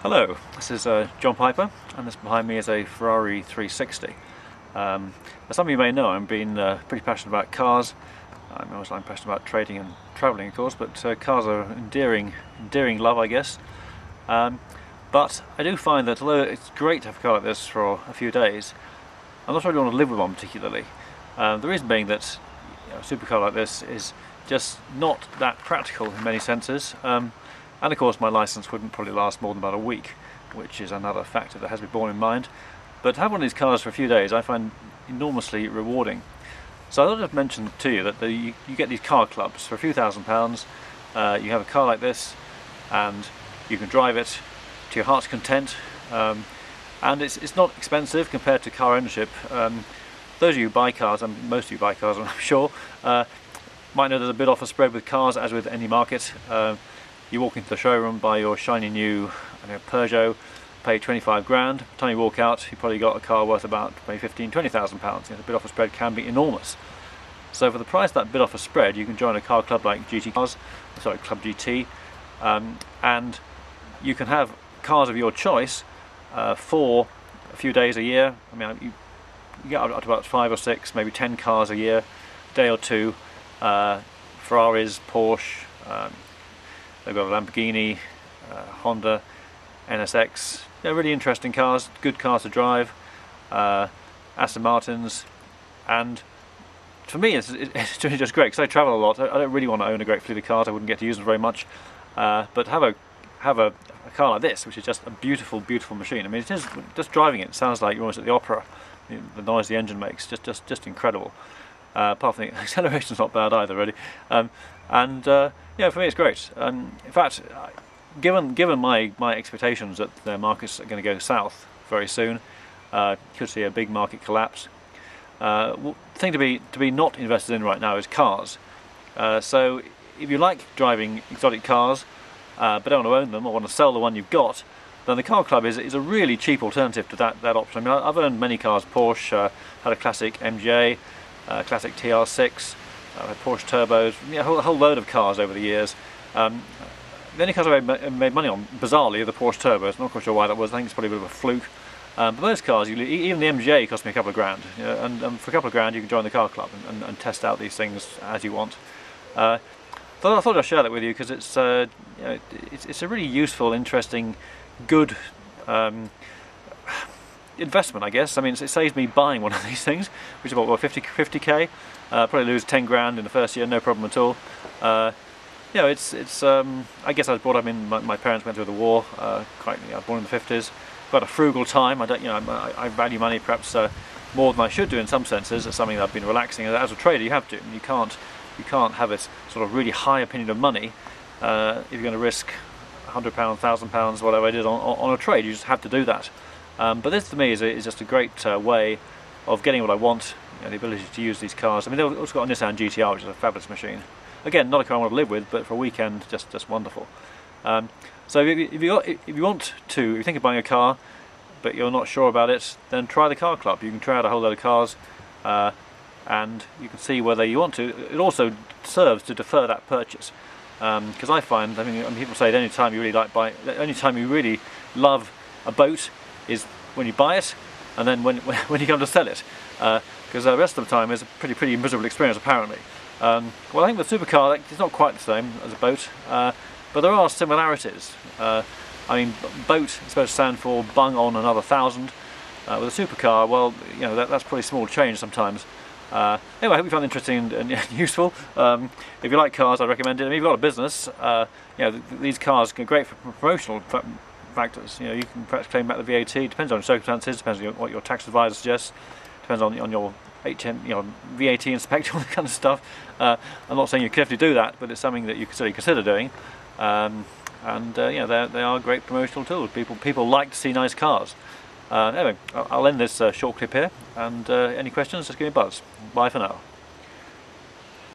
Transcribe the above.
Hello, this is John Piper, and this behind me is a Ferrari 360. As some of you may know, I've been pretty passionate about cars. I'm passionate about trading and travelling, of course, but cars are endearing love, I guess. But I do find that although it's great to have a car like this for a few days, I'm not sure I really want to live with one particularly. The reason being that a supercar like this is just not that practical in many senses. And of course my licence wouldn't probably last more than about a week, which is another factor that has to be borne in mind. But to have one of these cars for a few days I find enormously rewarding. So I thought I'd mention to you that you get these car clubs for a few £1000s. You have a car like this and you can drive it to your heart's content, and it's not expensive compared to car ownership. Those of you who buy cars, and most of you buy cars I'm sure, might know there's a bid offer spread with cars as with any market. You walk into the showroom, buy your shiny new Peugeot, pay 25 grand. By the time you walk out, you've probably got a car worth about maybe £15,000–20,000. The bid offer spread can be enormous. So for the price of that bid offer spread, you can join a car club like ClubGT, and you can have cars of your choice for a few days a year. I mean, you get up to about 5 or 6, maybe 10 cars a year, a day or two. Ferraris, Porsche. They've got a Lamborghini, Honda, NSX. They're really interesting cars, good cars to drive. Aston Martins, and for me it's really just great because I travel a lot. I don't really want to own a great fleet of cars. I wouldn't get to use them very much. But have a car like this, which is just a beautiful machine. I mean, it is just driving it sounds like you're almost at the opera. The noise the engine makes, just incredible. Apart from the acceleration's not bad either, really. Yeah, for me it's great. In fact, given my expectations that the markets are going to go south very soon, could see a big market collapse. The thing to be not invested in right now is cars. So if you like driving exotic cars, but don't want to own them or want to sell the one you've got, then the car club is a really cheap alternative to that option. I mean, I've owned many cars. Porsche, had a classic MJ, classic TR6, Porsche turbos, a whole load of cars over the years. The only cars I made money on, bizarrely, are the Porsche turbos. I'm not quite sure why that was. I think it's probably a bit of a fluke. But most cars, even the MJ cost me a couple of grand. And for a couple of grand you can join the car club and test out these things as you want. I thought I'd share that with you because it's a really useful, interesting, good investment, I guess. I mean, it saves me buying one of these things, which is about what, 50k. Probably lose 10 grand in the first year, no problem at all. I guess I was brought up in. My parents went through the war. I was born in the 50s. Got a frugal time. I value money perhaps more than I should do in some senses. It's something that I've been relaxing. As a trader, you have to. You can't have a sort of really high opinion of money if you're going to risk £100, £1,000, whatever I did on a trade. You just have to do that. But this to me is just a great way of getting what I want, the ability to use these cars. I mean, they've also got a Nissan GTR, which is a fabulous machine. Again, not a car I want to live with, but for a weekend, just wonderful. So if you think of buying a car, but you're not sure about it, then try the car club. You can try out a whole load of cars, and you can see whether you want to. It also serves to defer that purchase, because I find, people say the only time you really love a boat is when you buy it, and then when you come to sell it, because the rest of the time is a pretty miserable experience apparently. Well, I think with a supercar it's not quite the same as a boat, but there are similarities. Boat is supposed to stand for bung on another 1,000. With a supercar, well, that's pretty small change sometimes. Anyway, I hope you found it interesting and useful. If you like cars, I recommend it. I mean, if you've got a business, these cars are great for promotional factors. You can perhaps claim back the VAT. Depends on your circumstances. Depends on what your tax advisor suggests. Depends on your VAT inspector, all that kind of stuff. I'm not saying you can definitely do that, but it's something that you can certainly consider doing. They are great promotional tools. People like to see nice cars. Anyway, I'll end this short clip here, and any questions, just give me a buzz. Bye for now.